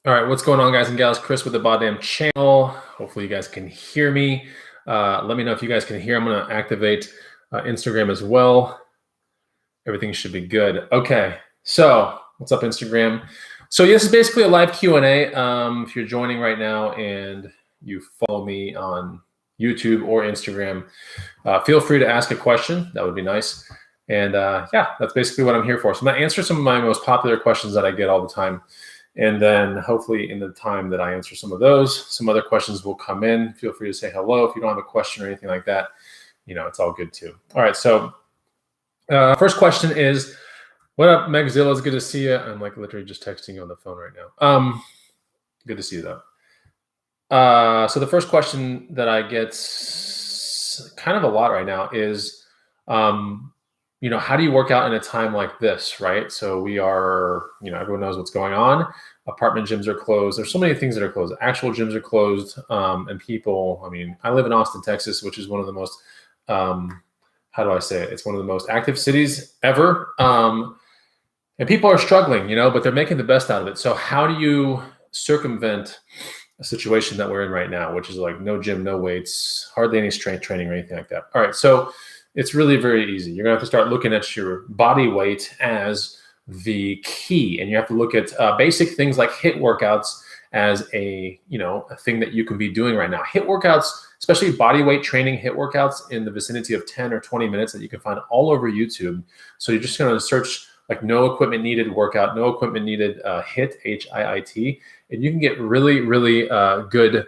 All right, what's going on, guys and gals? Chris with the BODDAMN channel. Hopefully you guys can hear me. Let me know if you guys can hear. I'm going to activate Instagram as well. Everything should be good. Okay, so what's up, Instagram? So this is basically a live Q&A. If you're joining right now and you follow me on YouTube or Instagram, feel free to ask a question. That would be nice. And yeah, that's basically what I'm here for. So I'm going to answer some of my most popular questions that I get all the time. And then hopefully in the time that I answer some of those, some other questions will come in. Feel free to say hello. If you don't have a question or anything like that, you know, it's all good too. All right, so first question is, what up, Megzilla? It's good to see you. I'm like literally just texting you on the phone right now. Good to see you though. So the first question that I get kind of a lot right now is, you know, how do you work out in a time like this, right? So we are, you know, everyone knows what's going on. Apartment gyms are closed. There's so many things that are closed. Actual gyms are closed. And people, I mean, I live in Austin, Texas, which is one of the most, how do I say it? It's one of the most active cities ever. And people are struggling, you know, but they're making the best out of it. So how do you circumvent a situation that we're in right now, which is like no gym, no weights, hardly any strength training or anything like that? All right, so it's really very easy. You're gonna have to start looking at your body weight as the key, and you have to look at basic things like HIIT workouts as a thing that you can be doing right now. HIIT workouts, especially body weight training HIIT workouts in the vicinity of 10 or 20 minutes that you can find all over YouTube. So you're just gonna search like no equipment needed workout, no equipment needed HIIT, H-I-I-T, and you can get really, really good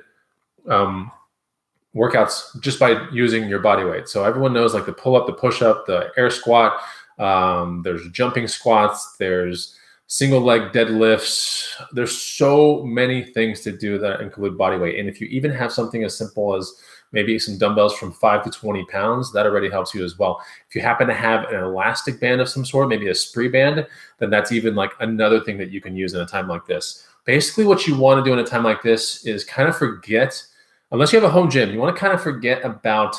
workouts just by using your body weight. So everyone knows like the pull up, the push up, the air squat, there's jumping squats, there's single leg deadlifts. There's so many things to do that include body weight. And if you even have something as simple as maybe some dumbbells from 5 to 20 pounds, that already helps you as well. If you happen to have an elastic band of some sort, maybe a spree band, then that's even like another thing that you can use in a time like this. Basically what you want to do in a time like this is kind of forget, unless you have a home gym, you want to kind of forget about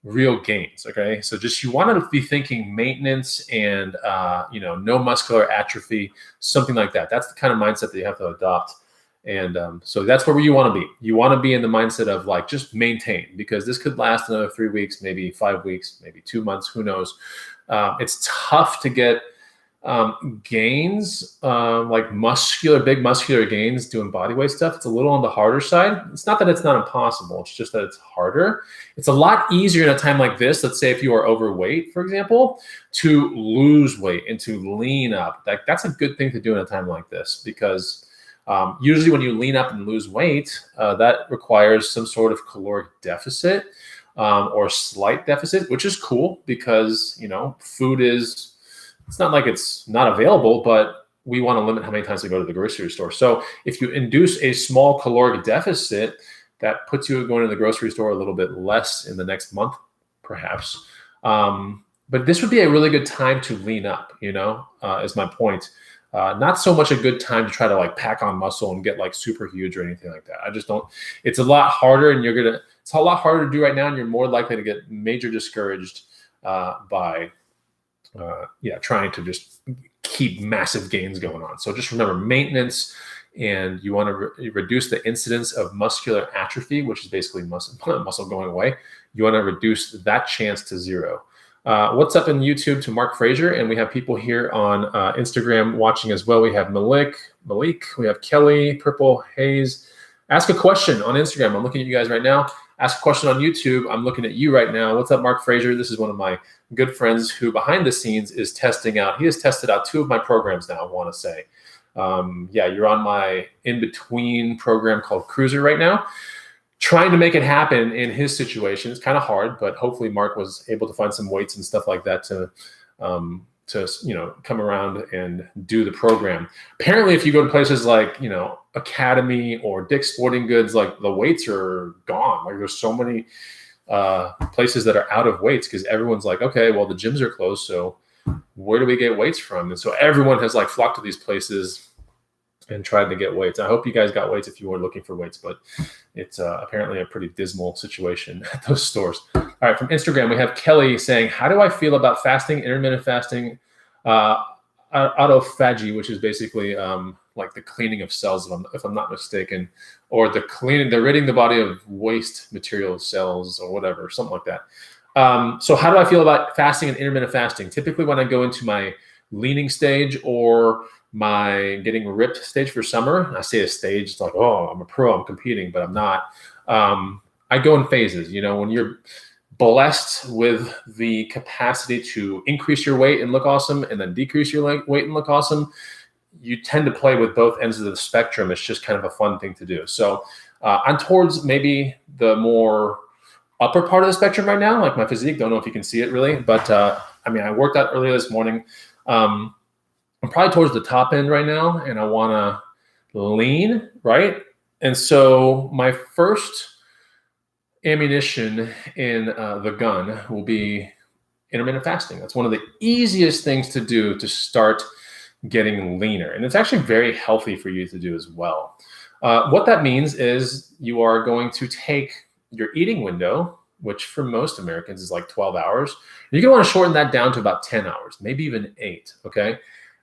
real gains, okay? So just you want to be thinking maintenance and, no muscular atrophy, something like that. That's the kind of mindset that you have to adopt. And so that's where you want to be. You want to be in the mindset of like, just maintain, because this could last another 3 weeks, maybe 5 weeks, maybe 2 months, who knows? It's tough to get gains, like big muscular gains doing body weight stuff. It's a little on the harder side. It's not that it's not impossible. It's just that it's harder. It's a lot easier in a time like this. Let's say if you are overweight, for example, to lose weight and to lean up. That's a good thing to do in a time like this, because usually when you lean up and lose weight, that requires some sort of caloric deficit or slight deficit, which is cool because, food is, it's not like it's not available, but we want to limit how many times we go to the grocery store. So if you induce a small caloric deficit, that puts you going to the grocery store a little bit less in the next month, perhaps. But this would be a really good time to lean up, is my point. Not so much a good time to try to like pack on muscle and get like super huge or anything like that. I just don't, it's a lot harder, and it's a lot harder to do right now, and you're more likely to get major discouraged by trying to just keep massive gains going on. So just remember maintenance, and you want to reduce the incidence of muscular atrophy, which is basically muscle going away. You want to reduce that chance to zero. What's up in YouTube to Mark Frazier? And we have people here on Instagram watching as well. We have Malik, we have Kelly, Purple Haze. Ask a question on Instagram. I'm looking at you guys right now. Ask a question on YouTube. I'm looking at you right now. What's up, Mark Frazier? This is one of my good friends who behind the scenes is testing out. He has tested out 2 of my programs now, I want to say. You're on my in-between program called Cruiser right now. Trying to make it happen in his situation. It's kind of hard, but hopefully Mark was able to find some weights and stuff like that to come around and do the program. Apparently, if you go to places like, Academy or Dick's Sporting Goods, like the weights are gone. Like there's so many places that are out of weights because everyone's like, okay, well, the gyms are closed, so where do we get weights from? And so everyone has like flocked to these places and tried to get weights. I hope you guys got weights if you were looking for weights, but it's apparently a pretty dismal situation at those stores. All right, from Instagram, we have Kelly saying, how do I feel about fasting, intermittent fasting, autophagy, which is basically like the cleaning of cells, if I'm not mistaken, or the ridding the body of waste material cells or whatever, something like that. So how do I feel about fasting and intermittent fasting? Typically when I go into my leaning stage or my getting ripped stage for summer, I say a stage, it's like, oh, I'm a pro, I'm competing, but I'm not. I go in phases. You know, when you're blessed with the capacity to increase your weight and look awesome and then decrease your weight and look awesome, you tend to play with both ends of the spectrum. It's just kind of a fun thing to do. So I'm towards maybe the more upper part of the spectrum right now, like my physique. Don't know if you can see it really, but I mean, I worked out earlier this morning. I'm probably towards the top end right now, and I want to lean, right? And so my first ammunition in the gun will be intermittent fasting. That's one of the easiest things to do to start getting leaner. And it's actually very healthy for you to do as well. What that means is you are going to take your eating window, which for most Americans is like 12 hours. You're going to want to shorten that down to about 10 hours, maybe even 8, okay?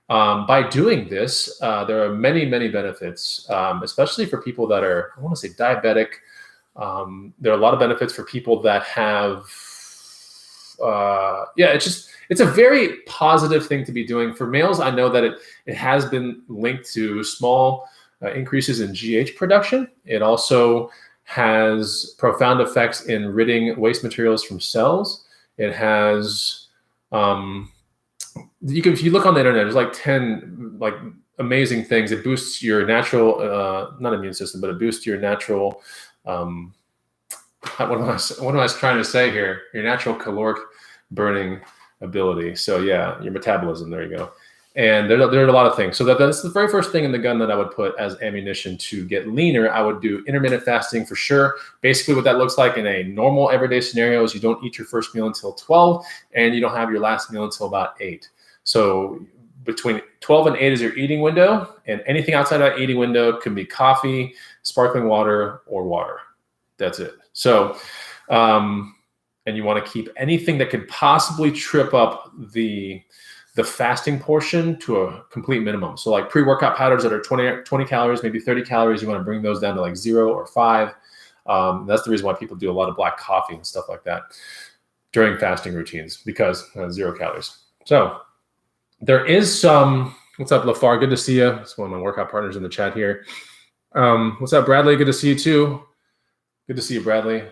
By doing this, there are many, many benefits, especially for people that are, I want to say diabetic. There are a lot of benefits for people that have, it's a very positive thing to be doing. For males, I know that it has been linked to small increases in GH production. It also has profound effects in ridding waste materials from cells. It has, if you look on the internet, there's like 10 like amazing things. It boosts your natural, not immune system, but it boosts your natural, what am I trying to say here? Your natural caloric burning ability. So yeah, your metabolism, there you go. And there are a lot of things. So that's the very first thing in the gun that I would put as ammunition to get leaner. I would do intermittent fasting for sure. Basically what that looks like in a normal everyday scenario is you don't eat your first meal until 12 and you don't have your last meal until about 8. So between 12 and 8 is your eating window, and anything outside that eating window can be coffee, sparkling water, or water. That's it. So, and you want to keep anything that could possibly trip up the fasting portion to a complete minimum. So like pre-workout powders that are 20 calories, maybe 30 calories, you want to bring those down to like 0 or 5. That's the reason why people do a lot of black coffee and stuff like that during fasting routines, because 0 calories. So there is some, what's up, Lafar? Good to see you. It's one of my workout partners in the chat here. What's up, Bradley? Good to see you too. Good to see you, Bradley.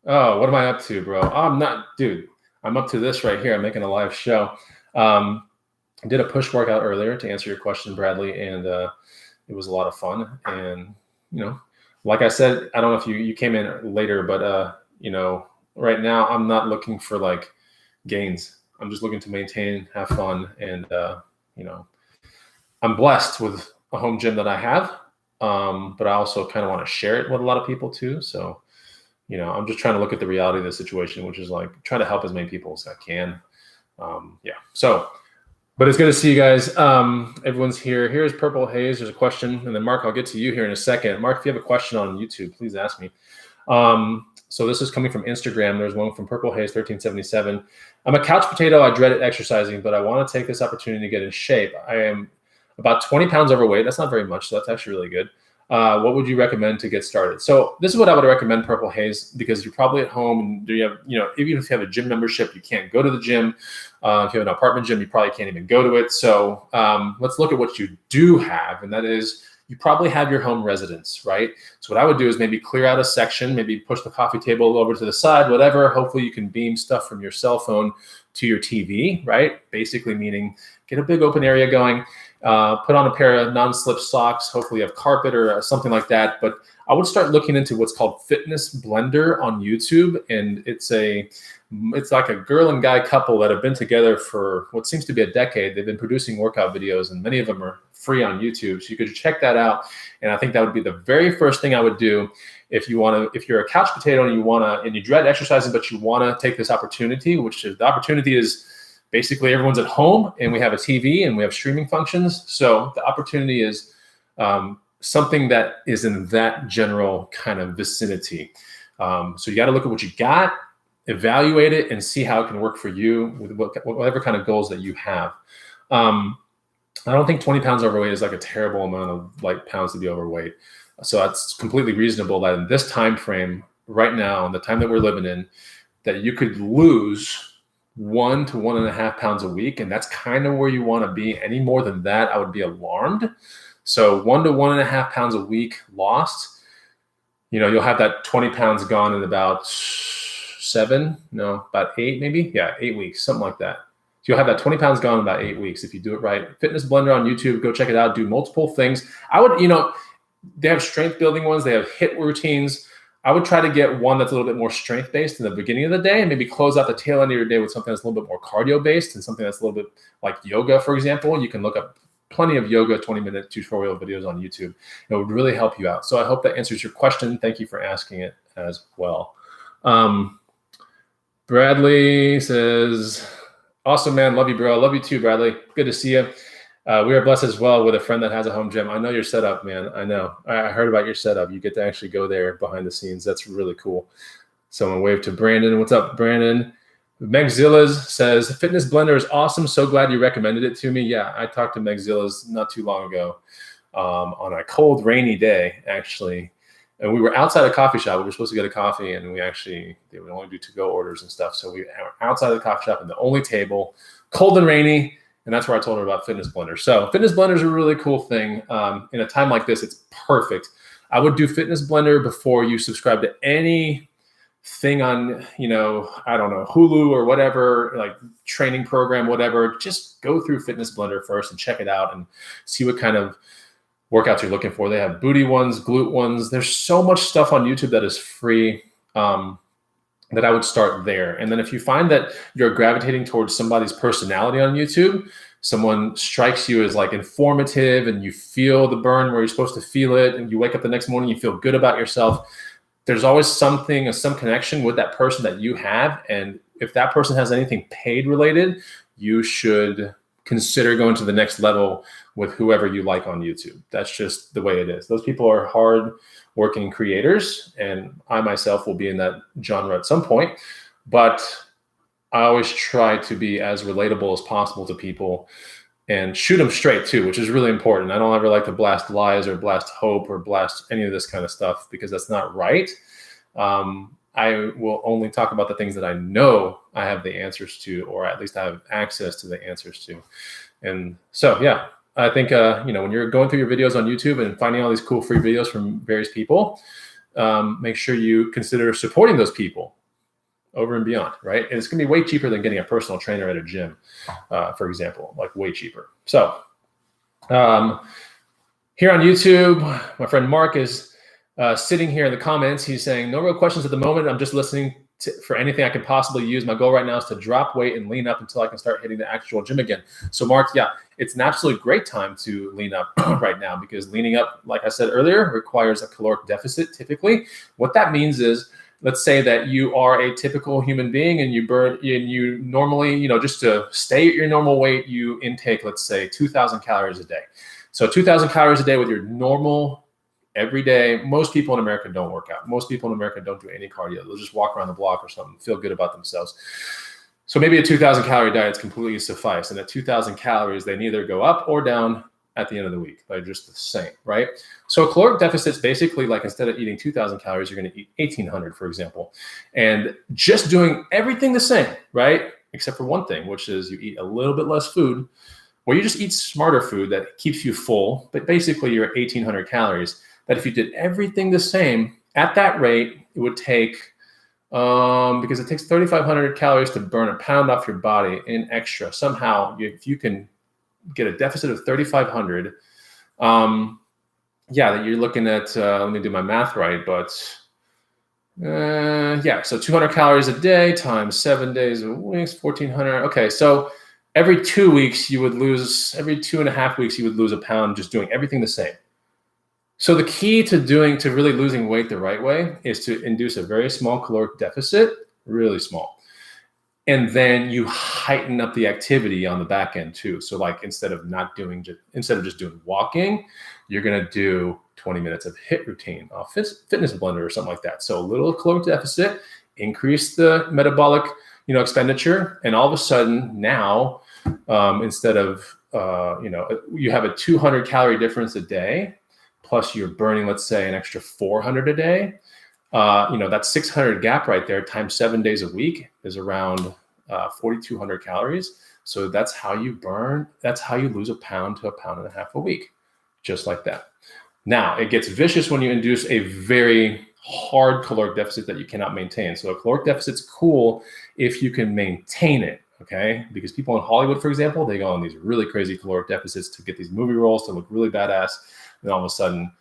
Oh, what am I up to, bro? I'm not, dude, I'm up to this right here. I'm making a live show. I did a push workout earlier to answer your question, Bradley, and it was a lot of fun. And, you know, like I said, I don't know if you came in later, but, you know, right now I'm not looking for like gains. I'm just looking to maintain, have fun. And, you know, I'm blessed with a home gym that I have, but I also kind of want to share it with a lot of people too. So, you know, I'm just trying to look at the reality of the situation, which is like try to help as many people as I can. Yeah. So, but it's good to see you guys. Everyone's here. Here's Purple Haze. There's a question. And then Mark, I'll get to you here in a second. Mark, if you have a question on YouTube, please ask me. So this is coming from Instagram. There's one from Purple Haze 1377. I'm a couch potato. I dreaded exercising, but I want to take this opportunity to get in shape. I am about 20 pounds overweight. That's not very much, so that's actually really good. What would you recommend to get started? So this is what I would recommend, Purple Haze, because you're probably at home and you have, you know, even if you have a gym membership, you can't go to the gym. If you have an apartment gym, you probably can't even go to it. So let's look at what you do have, and that is you probably have your home residence, right? So what I would do is maybe clear out a section, maybe push the coffee table over to the side, whatever. Hopefully you can beam stuff from your cell phone to your TV, right? Basically meaning get a big open area going. Put on a pair of non-slip socks. Hopefully you have carpet or something like that. But I would start looking into what's called Fitness Blender on YouTube. And it's like a girl and guy couple that have been together for what seems to be a decade. They've been producing workout videos, and many of them are free on YouTube. So you could check that out. And I think that would be the very first thing I would do if you're a couch potato and you dread exercising, but you want to take this opportunity, which is the opportunity is basically everyone's at home and we have a TV and we have streaming functions. So the opportunity is something that is in that general kind of vicinity. So you got to look at what you got, evaluate it, and see how it can work for you with whatever kind of goals that you have. I don't think 20 pounds overweight is like a terrible amount of like pounds to be overweight. So that's completely reasonable that in this time frame right now, in the time that we're living in, that you could lose 1 to 1.5 pounds a week. And that's kind of where you want to be. Any more than that, I would be alarmed. So 1 to 1.5 pounds a week lost, you'll have that 20 pounds gone in about about 8 maybe. Yeah, 8 weeks, something like that. So you'll have that 20 pounds gone in about 8 weeks if you do it right. Fitness Blender on YouTube, go check it out. Do multiple things. I would, they have strength building ones. They have HIIT routines. I would try to get one that's a little bit more strength based in the beginning of the day and maybe close out the tail end of your day with something that's a little bit more cardio based and something that's a little bit like yoga, for example. You can look up plenty of yoga 20-minute tutorial videos on YouTube. It would really help you out. So I hope that answers your question. Thank you for asking it as well. Bradley says, awesome, man. Love you, bro. Love you too, Bradley. Good to see you. We are blessed as well with a friend that has a home gym. I know your setup, man. I know. I heard about your setup. You get to actually go there behind the scenes. That's really cool. Someone wave to Brandon. What's up, Brandon? Megzillas says, Fitness Blender is awesome. So glad you recommended it to me. Yeah, I talked to Megzillas not too long ago on a cold, rainy day, actually. And we were outside a coffee shop. We were supposed to get a coffee, and they would only do to-go orders and stuff. So we were outside the coffee shop, and the only table, cold and rainy, and that's where I told her about Fitness Blender. So Fitness Blender is a really cool thing. In a time like this, it's perfect. I would do Fitness Blender before you subscribe to any thing on, I don't know, Hulu or whatever, like training program, whatever. Just go through Fitness Blender first and check it out and see what kind of workouts you're looking for. They have booty ones, glute ones. There's so much stuff on YouTube that is free that I would start there. And then if you find that you're gravitating towards somebody's personality on YouTube, someone strikes you as like informative and you feel the burn where you're supposed to feel it, and you wake up the next morning, you feel good about yourself, there's always some connection with that person that you have. And if that person has anything paid related, you should consider going to the next level with whoever you like on YouTube. That's just the way it is. Those people are hard working creators, and I myself will be in that genre at some point, but I always try to be as relatable as possible to people and shoot them straight too, which is really important. I don't ever like to blast lies or blast hope or blast any of this kind of stuff, because that's not right. I will only talk about the things that I know I have the answers to, or at least I have access to the answers to. And so, yeah, I think, when you're going through your videos on YouTube and finding all these cool free videos from various people, make sure you consider supporting those people over and beyond, right? And it's going to be way cheaper than getting a personal trainer at a gym, for example, like way cheaper. So here on YouTube, my friend Mark is sitting here in the comments. He's saying, no real questions at the moment. I'm just listening for anything I can possibly use. My goal right now is to drop weight and lean up until I can start hitting the actual gym again. So Mark, yeah, it's an absolutely great time to lean up right now, because leaning up, like I said earlier, requires a caloric deficit typically. What that means is, let's say that you are a typical human being and you normally, just to stay at your normal weight, you intake, let's say 2,000 calories a day. So 2,000 calories a day with your normal every day. Most people in America don't work out. Most people in America don't do any cardio. They'll just walk around the block or something, feel good about themselves. So maybe a 2,000 calorie diet is completely suffice. And at 2,000 calories, they neither go up or down at the end of the week. They're just the same, right? So a caloric deficit is basically like, instead of eating 2,000 calories, you're going to eat 1,800, for example. And just doing everything the same, right? Except for one thing, which is you eat a little bit less food, or you just eat smarter food that keeps you full, but basically you're at 1,800 calories. That if you did everything the same at that rate, it would take, because it takes 3,500 calories to burn a pound off your body in extra. Somehow, if you can get a deficit of 3,500, that you're looking at, let me do my math right, but so 200 calories a day times 7 days a week, 1,400. Okay, so every 2 weeks you would lose, every 2.5 weeks you would lose a pound just doing everything the same. So the key to really losing weight the right way is to induce a very small caloric deficit, really small. And then you heighten up the activity on the back end too. So like instead of just doing walking, you're going to do 20 minutes of HIIT routine off Fitness Blender or something like that. So a little caloric deficit, increase the metabolic, expenditure. And all of a sudden now, instead of you have a 200 calorie difference a day, plus you're burning, let's say, an extra 400 a day. That 600 gap right there times 7 days a week is around 4,200 calories. So that's how you burn. That's how you lose a pound to a pound and a half a week, just like that. Now, it gets vicious when you induce a very hard caloric deficit that you cannot maintain. So a caloric deficit's cool if you can maintain it, okay? Because people in Hollywood, for example, they go on these really crazy caloric deficits to get these movie roles to look really badass. And all of a sudden,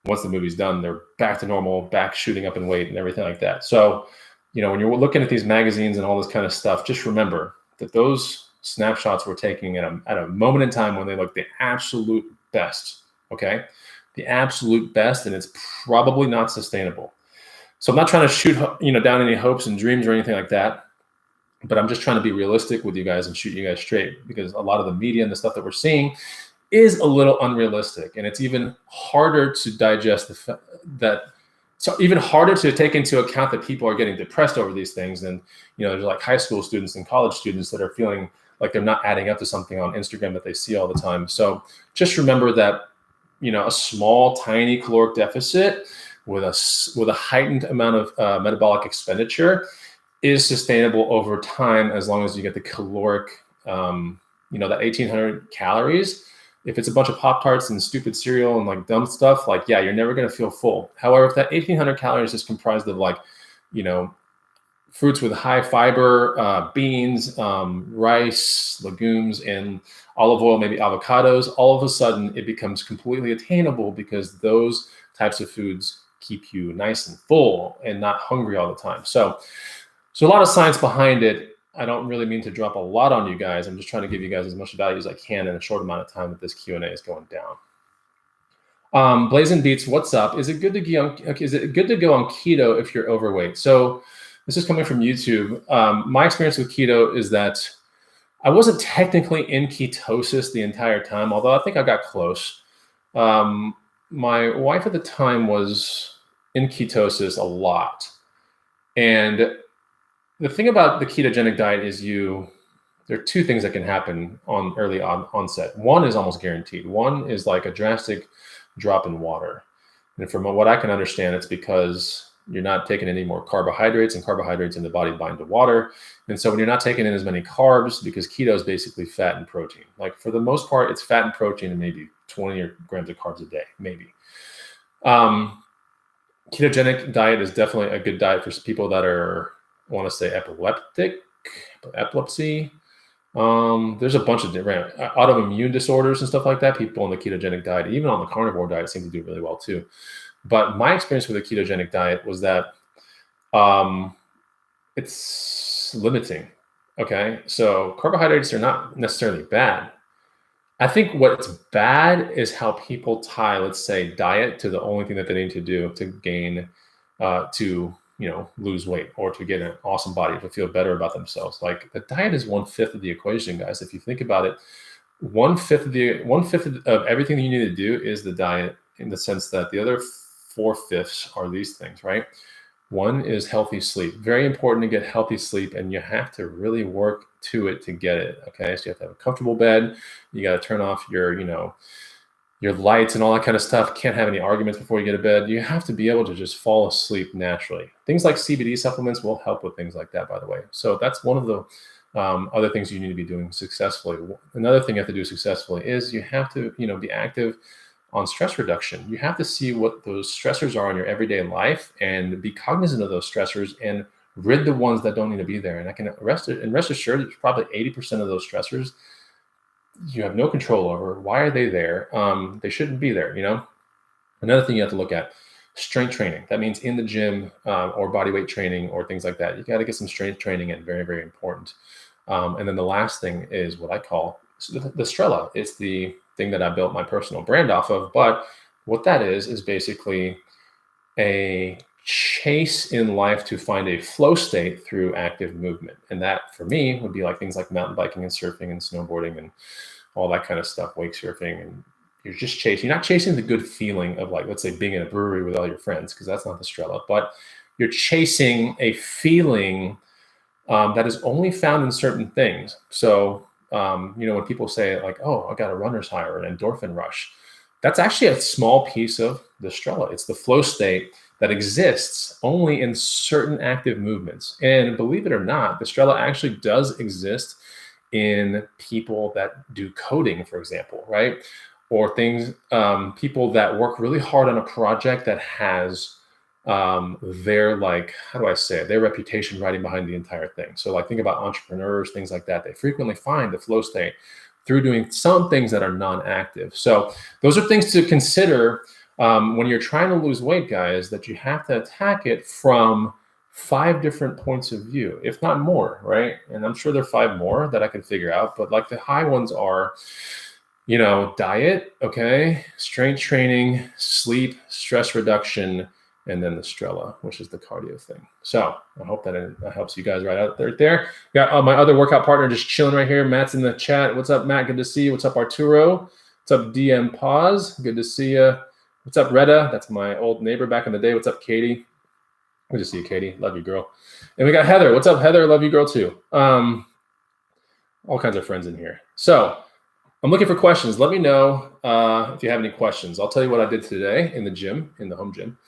once the movie's done, they're back to normal, back shooting up in weight and everything like that. So, when you're looking at these magazines and all this kind of stuff, just remember that those snapshots were taken at a moment in time when they look the absolute best, okay? The absolute best, and it's probably not sustainable. So I'm not trying to shoot down any hopes and dreams or anything like that, but I'm just trying to be realistic with you guys and shoot you guys straight, because a lot of the media and the stuff that we're seeing is a little unrealistic, and it's even harder to digest so even harder to take into account that people are getting depressed over these things. And there's like high school students and college students that are feeling like they're not adding up to something on Instagram that they see all the time. So just remember that a small, tiny caloric deficit with a heightened amount of metabolic expenditure is sustainable over time, as long as you get the caloric, that 1,800 calories. If it's a bunch of Pop-Tarts and stupid cereal and like dumb stuff, like, yeah, you're never going to feel full. However, if that 1,800 calories is comprised of fruits with high fiber, beans, rice, legumes, and olive oil, maybe avocados, all of a sudden it becomes completely attainable, because those types of foods keep you nice and full and not hungry all the time. So a lot of science behind it. I don't really mean to drop a lot on you guys. I'm just trying to give you guys as much value as I can in a short amount of time that this Q&A is going down. Blazing Beats, what's up? Is it good to go on keto if you're overweight? So this is coming from YouTube. My experience with keto is that I wasn't technically in ketosis the entire time, although I think I got close. My wife at the time was in ketosis a lot. And the thing about the ketogenic diet is there are two things that can happen on early onset. One is almost guaranteed. One is like a drastic drop in water. And from what I can understand, it's because you're not taking any more carbohydrates, and carbohydrates in the body bind to water. And so when you're not taking in as many carbs, because keto is basically fat and protein. Like, for the most part, it's fat and protein and maybe 20 grams of carbs a day, maybe. Ketogenic diet is definitely a good diet for people that are, I want to say, epilepsy. There's a bunch of different autoimmune disorders and stuff like that. People on the ketogenic diet, even on the carnivore diet, seem to do really well too. But my experience with the ketogenic diet was that it's limiting. Okay, so carbohydrates are not necessarily bad. I think what's bad is how people tie, let's say, diet to the only thing that they need to do to gain, lose weight, or to get an awesome body, to feel better about themselves. Like, the diet is 1/5 of the equation, guys. If you think about it, 1/5 of everything that you need to do is the diet, in the sense that the other 4/5 are these things, right? One is healthy sleep. Very important to get healthy sleep, and you have to really work to it to get it. Okay, so you have to have a comfortable bed. You got to turn off your lights and all that kind of stuff. Can't have any arguments before you get to bed. You have to be able to just fall asleep naturally. Things like CBD supplements will help with things like that, by the way. So that's one of the other things you need to be doing successfully. Another thing you have to do successfully is you have to, be active on stress reduction. You have to see what those stressors are in your everyday life and be cognizant of those stressors and rid the ones that don't need to be there. And I can rest assured that probably 80% of those stressors you have no control over. Why are they there? They shouldn't be there, Another thing you have to look at, strength training. That means in the gym or body weight training or things like that. You got to get some strength training in. Very, very important. And then the last thing is what I call the Strela. It's the thing that I built my personal brand off of. But what that is basically a chase in life to find a flow state through active movement. And that, for me, would be like things like mountain biking and surfing and snowboarding and all that kind of stuff, wake surfing. And you're just chasing. You're not chasing the good feeling of, like, let's say, being in a brewery with all your friends, because that's not the Strela. But you're chasing a feeling that is only found in certain things. So When people say like, oh, I got a runner's high or an endorphin rush, that's actually a small piece of the strela. It's the flow state that exists only in certain active movements. And believe it or not, the strela actually does exist in people that do coding, for example, right? Or things, people that work really hard on a project that has their, like, how do I say it? Their reputation riding behind the entire thing. So like think about entrepreneurs, things like that. They frequently find the flow state through doing some things that are non-active. So those are things to consider when you're trying to lose weight, guys, that you have to attack it from 5 different points of view, if not more, right? And I'm sure there are 5 more that I can figure out, but like the high ones are, diet, okay, strength training, sleep, stress reduction, and then the strela, which is the cardio thing. So I hope that helps you guys right out there. Got my other workout partner just chilling right here. Matt's in the chat. What's up, Matt? Good to see you. What's up, Arturo? What's up, DM Pause? Good to see you. What's up, Retta? That's my old neighbor back in the day. What's up, Katie? Good to see you, Katie. Love you, girl. And we got Heather. What's up, Heather? Love you, girl, too. All kinds of friends in here. So I'm looking for questions. Let me know if you have any questions. I'll tell you what I did today in the gym, in the home gym.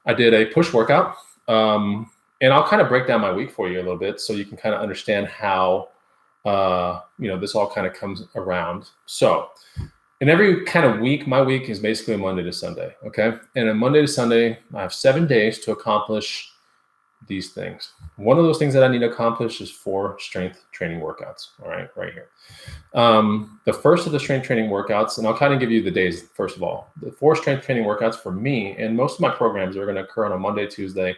I did a push workout, and I'll kind of break down my week for you a little bit so you can kind of understand how, this all kind of comes around. So in every kind of week, my week is basically Monday to Sunday, okay? And on Monday to Sunday, I have 7 days to accomplish these things. One of those things that I need to accomplish is 4 strength training workouts, all right here. The first of the strength training workouts, and I'll kind of give you the days, first of all. The 4 strength training workouts for me, and most of my programs are going to occur on a Monday, Tuesday,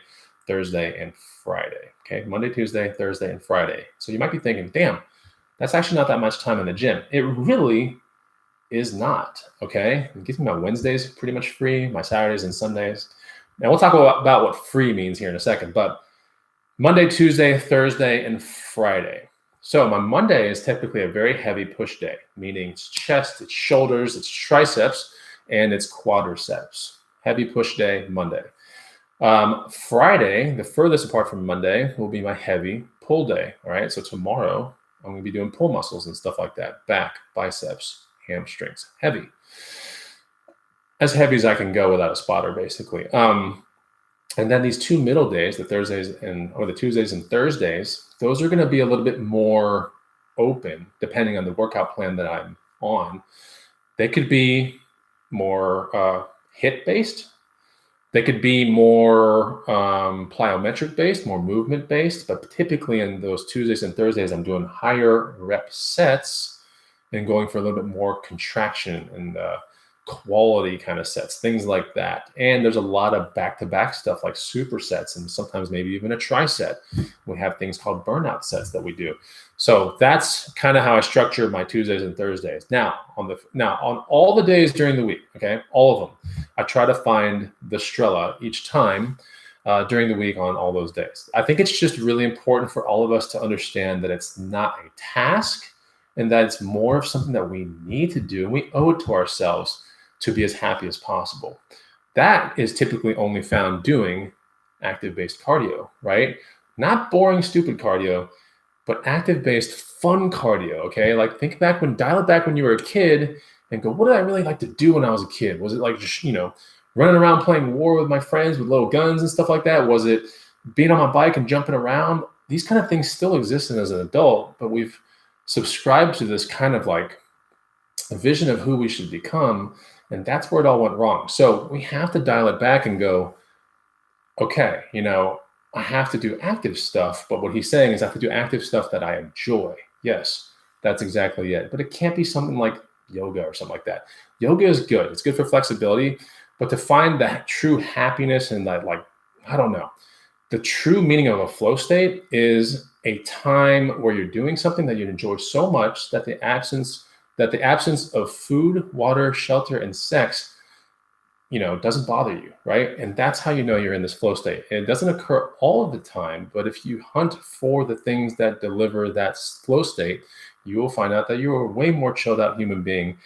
Thursday, and Friday, okay? Monday, Tuesday, Thursday, and Friday. So you might be thinking, damn, that's actually not that much time in the gym. It really is not, okay? It gives me my Wednesdays pretty much free, my Saturdays and Sundays. Now we'll talk about what free means here in a second, but Monday, Tuesday, Thursday, and Friday. So my Monday is typically a very heavy push day, meaning it's chest, it's shoulders, it's triceps, and it's quadriceps. Heavy push day, Monday. Friday, the furthest apart from Monday, will be my heavy pull day, all right? So tomorrow, I'm going to be doing pull muscles and stuff like that. Back, biceps, hamstrings, heavy. As heavy as I can go without a spotter, basically. And then these 2 middle days, the Tuesdays and Thursdays, those are going to be a little bit more open, depending on the workout plan that I'm on. They could be more HIIT-based. They could be more plyometric-based, more movement-based. But typically in those Tuesdays and Thursdays, I'm doing higher rep sets and going for a little bit more contraction and quality kind of sets, things like that. And there's a lot of back-to-back stuff like supersets and sometimes maybe even a tri-set. We have things called burnout sets that we do. So that's kind of how I structure my Tuesdays and Thursdays. Now on all the days during the week, okay, all of them, I try to find the strela each time during the week on all those days. I think it's just really important for all of us to understand that it's not a task and that it's more of something that we need to do. And we owe it to ourselves to be as happy as possible. That is typically only found doing active-based cardio, right? Not boring, stupid cardio, but active-based fun cardio, okay? Like dial it back when you were a kid and go, what did I really like to do when I was a kid? Was it like just, running around playing war with my friends with little guns and stuff like that? Was it being on my bike and jumping around? These kind of things still exist as an adult, but we've subscribed to this kind of like a vision of who we should become. And that's where it all went wrong. So we have to dial it back and go, okay, I have to do active stuff. But what he's saying is I have to do active stuff that I enjoy. Yes, that's exactly it. But it can't be something like yoga or something like that. Yoga is good. It's good for flexibility. But to find that true happiness and that, the true meaning of a flow state is a time where you're doing something that you enjoy so much that the absence of food, water, shelter, and sex, doesn't bother you, right? And that's how you know you're in this flow state. And it doesn't occur all of the time, but if you hunt for the things that deliver that flow state, you will find out that you're a way more chilled out human being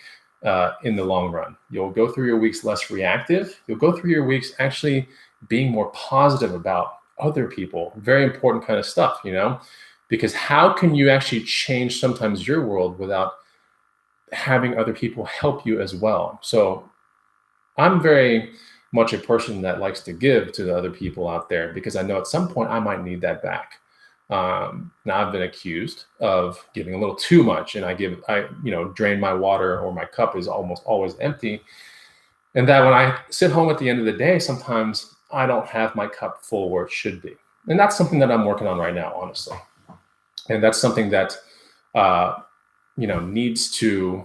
in the long run. You'll go through your weeks less reactive. You'll go through your weeks actually being more positive about other people. Very important kind of stuff, Because how can you actually change sometimes your world without having other people help you as well? So I'm very much a person that likes to give to the other people out there, because I know at some point I might need that back. Now I've been accused of giving a little too much, and I drain my water, or my cup is almost always empty. And that when I sit home at the end of the day, sometimes I don't have my cup full where it should be. And that's something that I'm working on right now, honestly. And that's something that, that I need to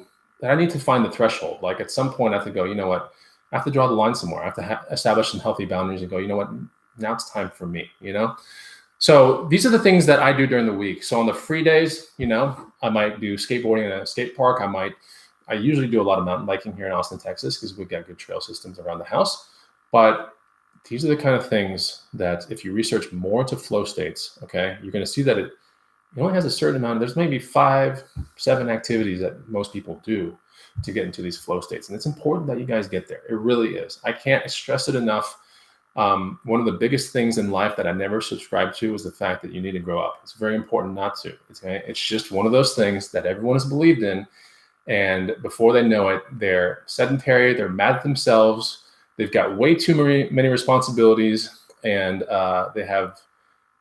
find the threshold. Like at some point I have to go, you know what, I have to draw the line somewhere. I have to establish some healthy boundaries and go, you know what, now it's time for me, So these are the things that I do during the week. So on the free days, I might do skateboarding in a skate park. I usually do a lot of mountain biking here in Austin, Texas, because we've got good trail systems around the house. But these are the kind of things that if you research more into flow states, okay, you're going to see that it only has a certain amount. There's maybe 5, 7 activities that most people do to get into these flow states. And it's important that you guys get there. It really is. I can't stress it enough. One of the biggest things in life that I never subscribed to was the fact that you need to grow up. It's very important not to. It's just one of those things that everyone has believed in. And before they know it, they're sedentary, they're mad at themselves, they've got way too many responsibilities, and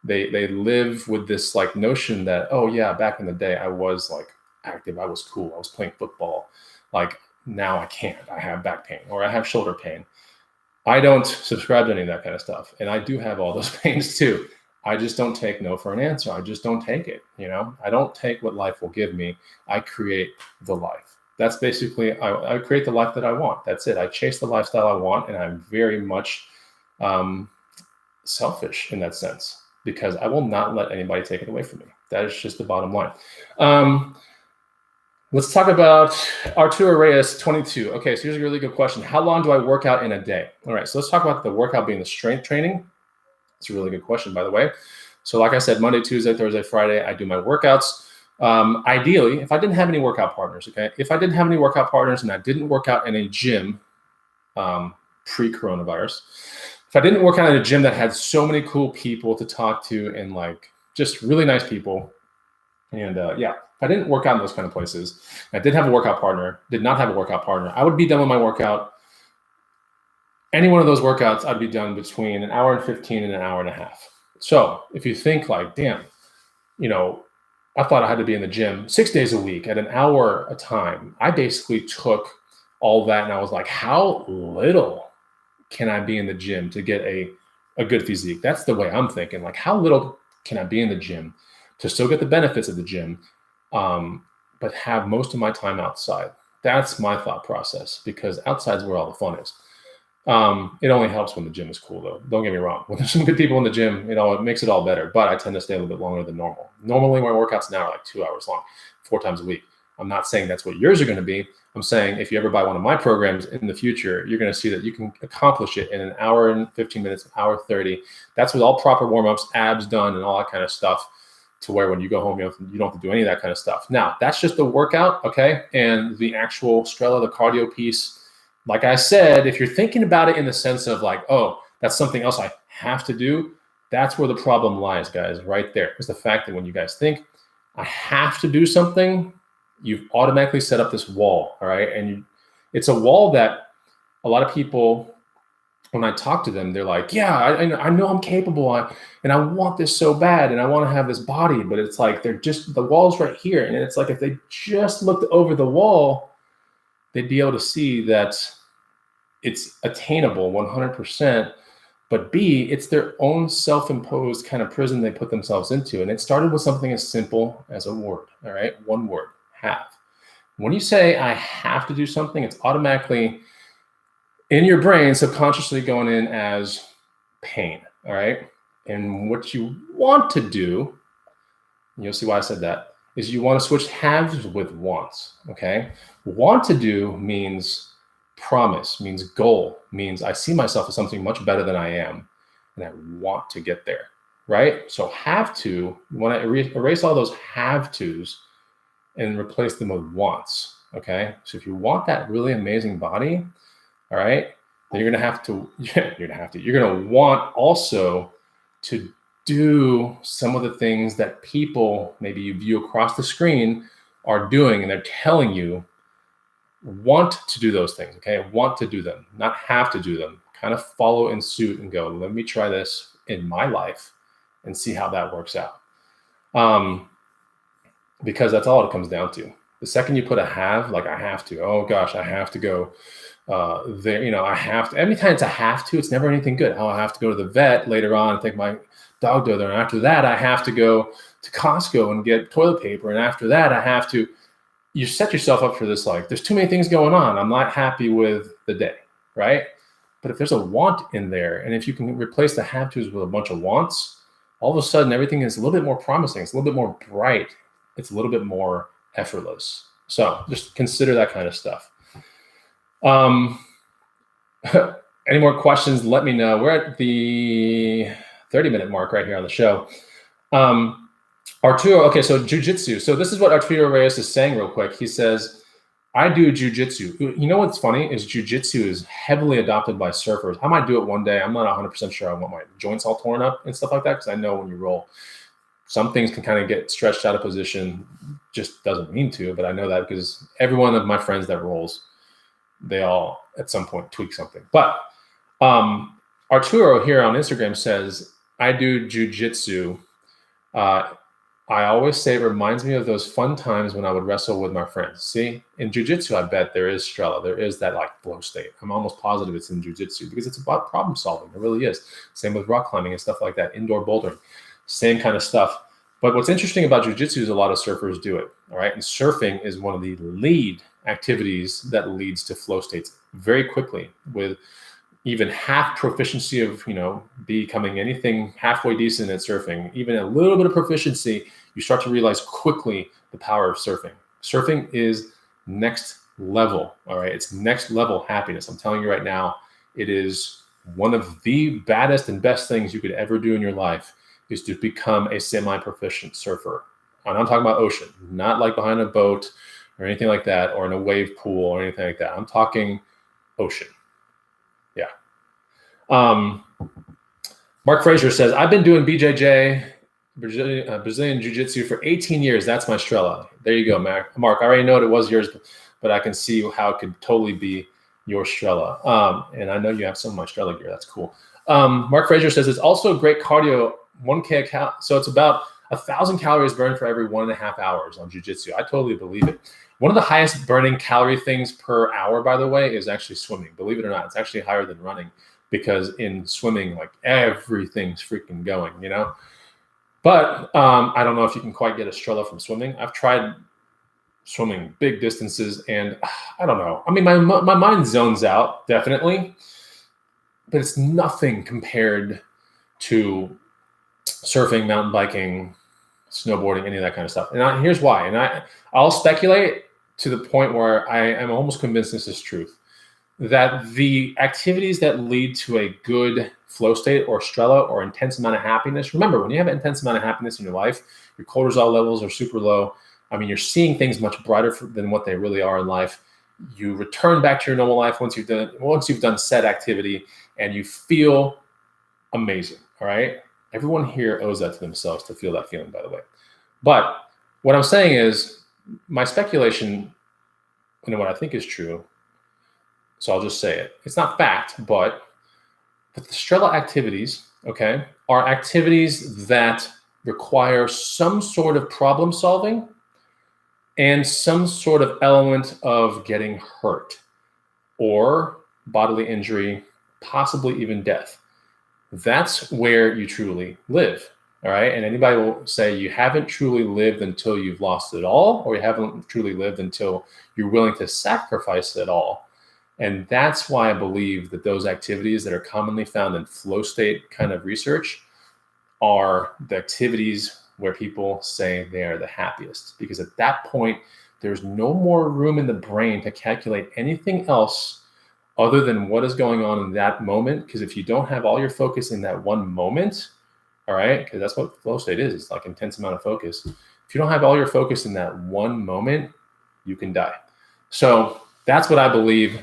they live with this like notion that, oh yeah, back in the day I was like active, I was cool, I was playing football. Like now I can't, I have back pain or I have shoulder pain. I don't subscribe to any of that kind of stuff. And I do have all those pains too. I just don't take no for an answer. I just don't take it. I don't take what life will give me. I create the life. That's basically, I create the life that I want. That's it. I chase the lifestyle I want. And I'm very much selfish in that sense, because I will not let anybody take it away from me. That is just the bottom line. Let's talk about Arturo Reyes, 22. Okay, so here's a really good question. How long do I work out in a day? All right, so let's talk about the workout being the strength training. It's a really good question, by the way. So like I said, Monday, Tuesday, Thursday, Friday, I do my workouts. Ideally, if I didn't have any workout partners, okay? If I didn't have any workout partners and I didn't work out in a gym pre-coronavirus, if I didn't work out in a gym that had so many cool people to talk to and like just really nice people, and if I didn't work out in those kind of places, I did have a workout partner, did not have a workout partner, I would be done with my workout. Any one of those workouts, I'd be done between 1 hour and 15 and 1.5 hours. So if you think like, damn, I thought I had to be in the gym 6 days a week at 1 hour a time. I basically took all that and I was like, how little can I be in the gym to get a good physique? That's the way I'm thinking. Like, how little can I be in the gym to still get the benefits of the gym, but have most of my time outside? That's my thought process, because outside is where all the fun is. It only helps when the gym is cool, though. Don't get me wrong. When there's some good people in the gym, it makes it all better. But I tend to stay a little bit longer than normal. Normally, my workouts now are like 2 hours long, 4 times a week. I'm not saying that's what yours are going to be. I'm saying if you ever buy one of my programs in the future, you're going to see that you can accomplish it in 1 hour and 15 minutes, 1 hour 30. That's with all proper warm-ups, abs done, and all that kind of stuff, to where when you go home, you don't have to do any of that kind of stuff. Now, that's just the workout, okay? And the actual Strela, the cardio piece, like I said, if you're thinking about it in the sense of like, oh, that's something else I have to do, that's where the problem lies, guys, right there. Is the fact that when you guys think, I have to do something, you've automatically set up this wall, all right? And it's a wall that a lot of people, when I talk to them, they're like, yeah, I know I'm capable, and I want this so bad, and I want to have this body, but it's like the wall's right here. And it's like if they just looked over the wall, they'd be able to see that it's attainable 100%, but B, it's their own self-imposed kind of prison they put themselves into. And it started with something as simple as a word, all right? One word, have. When you say I have to do something, it's automatically in your brain subconsciously going in as pain, all right? And what you want to do, and you'll see why I said that, is you want to switch haves with wants, okay? Want to do means promise, means goal, means I see myself as something much better than I am, and I want to get there, right? So have to, you want to erase all those have tos and replace them with wants, okay? So if you want that really amazing body, all right, then you're going to want also to do some of the things that people maybe you view across the screen are doing, and they're telling you want to do those things, okay? Want to do them, not have to do them. Kind of follow in suit and go, let me try this in my life and see how that works out. Because that's all it comes down to. The second you put a have, like I have to, oh gosh, I have to go there, I have to. Anytime it's a have to, it's never anything good. Oh, I have to go to the vet later on and take my dog there. And after that, I have to go to Costco and get toilet paper. And after that, I have to. You set yourself up for this, like, there's too many things going on. I'm not happy with the day, right? But if there's a want in there, and if you can replace the have tos with a bunch of wants, all of a sudden everything is a little bit more promising. It's a little bit more bright. It's a little bit more effortless. So just consider that kind of stuff. Any more questions, let me know. We're at the 30-minute mark right here on the show. Arturo, okay, so jujitsu. So this is what Arturo Reyes is saying real quick. He says, I do jujitsu. You know what's funny is jujitsu is heavily adopted by surfers. I might do it one day. I'm not 100% sure I want my joints all torn up and stuff like that, because I know when you roll, some things can kind of get stretched out of position. Just doesn't mean to, but I know that because every one of my friends that rolls, they all at some point tweak something. But Arturo here on Instagram says, I do jujitsu. I always say it reminds me of those fun times when I would wrestle with my friends. See, in jujitsu, I bet there is Strela. There is that like flow state. I'm almost positive it's in jujitsu because it's about problem solving. It really is. Same with rock climbing and stuff like that, indoor bouldering, same kind of stuff. But what's interesting about jujitsu is a lot of surfers do it. All right. And surfing is one of the lead activities that leads to flow states very quickly, with even half proficiency of, becoming anything halfway decent at surfing, even a little bit of proficiency, you start to realize quickly the power of surfing. Surfing is next level. All right. It's next level happiness. I'm telling you right now, it is one of the baddest and best things you could ever do in your life, is to become a semi-proficient surfer. And I'm talking about ocean, not like behind a boat or anything like that, or in a wave pool or anything like that. I'm talking ocean. Yeah. Mark Fraser says, I've been doing BJJ, Brazilian Jiu-Jitsu for 18 years. That's my Strela. There you go, Mark. I already know it was yours, but I can see how it could totally be your Strela. And I know you have some of my Strela gear. That's cool. Mark Fraser says, it's also great cardio, 1K a cal. So it's about 1,000 calories burned for every 1.5 hours on Jiu-Jitsu. I totally believe it. One of the highest burning calorie things per hour, by the way, is actually swimming. Believe it or not, it's actually higher than running, because in swimming, like, everything's freaking going, But I don't know if you can quite get a Strela from swimming. I've tried swimming big distances, and I don't know. I mean, my mind zones out, definitely, but it's nothing compared to surfing, mountain biking, snowboarding, any of that kind of stuff. And here's why. And I'll speculate to the point where I am almost convinced this is truth, that the activities that lead to a good flow state or Strela or intense amount of happiness. Remember, when you have an intense amount of happiness in your life, your cortisol levels are super low. I mean, you're seeing things much brighter than what they really are in life. You return back to your normal life once you've done said activity, and you feel amazing. All right. Everyone here owes that to themselves to feel that feeling, by the way. But what I'm saying is, my speculation, and what I think is true, so I'll just say it. It's not fact, but the Strela activities, okay, are activities that require some sort of problem solving and some sort of element of getting hurt or bodily injury, possibly even death. That's where you truly live, all right? And anybody will say you haven't truly lived until you've lost it all, or you haven't truly lived until you're willing to sacrifice it all. And that's why I believe that those activities that are commonly found in flow state kind of research are the activities where people say they are the happiest. Because at that point, there's no more room in the brain to calculate anything else other than what is going on in that moment. Because if you don't have all your focus in that one moment, all right, because that's what flow state is. It's like intense amount of focus. If you don't have all your focus in that one moment, you can die. So that's what I believe.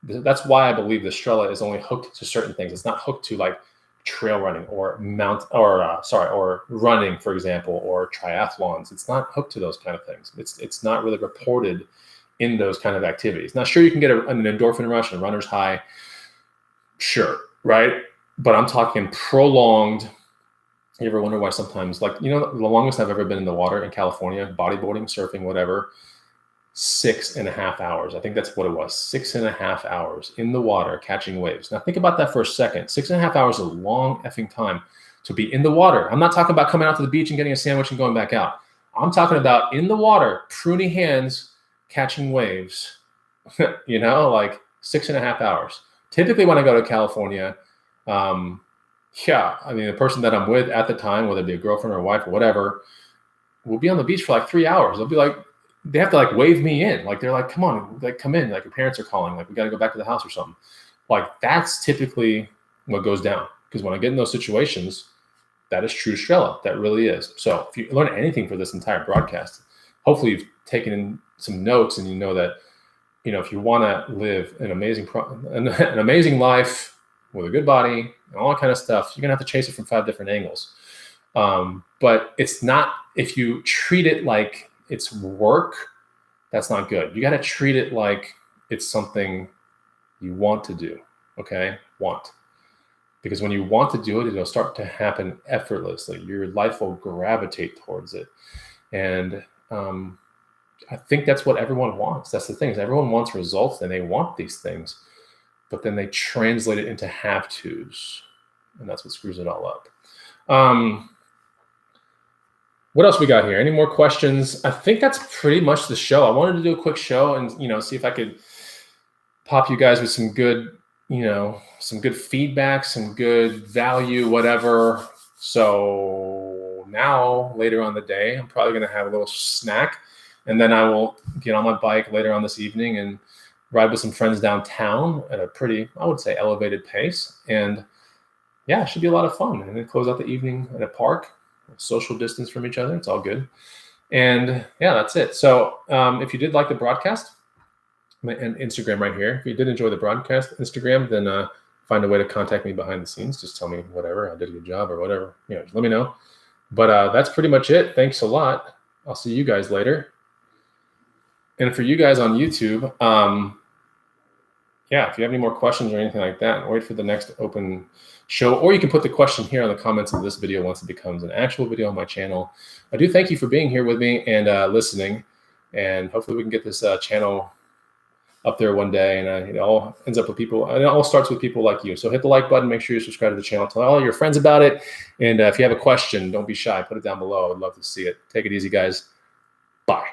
That's why I believe the Strela is only hooked to certain things. It's not hooked to like trail running or or running, for example, or triathlons. It's not hooked to those kind of things. It's not really reported in those kind of activities. Now, sure, you can get an endorphin rush and a runner's high, sure, right? But I'm talking prolonged. You ever wonder why sometimes, like, the longest I've ever been in the water in California, bodyboarding, surfing, whatever, 6.5 hours. I think that's what it was. 6.5 hours in the water catching waves. Now think about that for a second. 6.5 hours is a long effing time to be in the water. I'm not talking about coming out to the beach and getting a sandwich and going back out. I'm talking about in the water, pruny hands, catching waves, like 6.5 hours. Typically when I go to California, the person that I'm with at the time, whether it be a girlfriend or a wife or whatever, will be on the beach for like 3 hours. They'll be like, they have to like wave me in. Like, they're like, come on, like, come in. Like, your parents are calling. Like, we got to go back to the house or something. Like, that's typically what goes down. Because when I get in those situations, that is true Strela. That really is. So if you learn anything for this entire broadcast, hopefully you've taken in some notes and you know that, if you want to live an amazing life with a good body and all that kind of stuff, you're going to have to chase it from 5 different angles. But it's not, if you treat it like it's work, that's not good. You got to treat it like it's something you want to do. Okay. Because when you want to do it, it'll start to happen effortlessly. Your life will gravitate towards it. And, I think that's what everyone wants. That's the thing, is everyone wants results and they want these things, but then they translate it into have-tos, and that's what screws it all up. What else we got here? Any more questions? I think that's pretty much the show. I wanted to do a quick show and, see if I could pop you guys with some good, some good feedback, some good value, whatever. So now, later on the day, I'm probably going to have a little snack, and then I will get on my bike later on this evening and ride with some friends downtown at a pretty, I would say, elevated pace. And yeah, it should be a lot of fun. And then close out the evening at a park, social distance from each other. It's all good. And yeah, that's it. So if you did like the broadcast, and Instagram right here, if you did enjoy the broadcast, Instagram, then find a way to contact me behind the scenes. Just tell me whatever, I did a good job or whatever, just let me know. But that's pretty much it. Thanks a lot. I'll see you guys later. And for you guys on YouTube, if you have any more questions or anything like that, wait for the next open show, or you can put the question here in the comments of this video once it becomes an actual video on my channel. I do thank you for being here with me and listening, and hopefully we can get this channel up there one day, and it all ends up with people, and it all starts with people like you. So hit the like button, make sure you subscribe to the channel, tell all your friends about it, and if you have a question, don't be shy, put it down below. I'd love to see it. Take it easy, guys. Bye.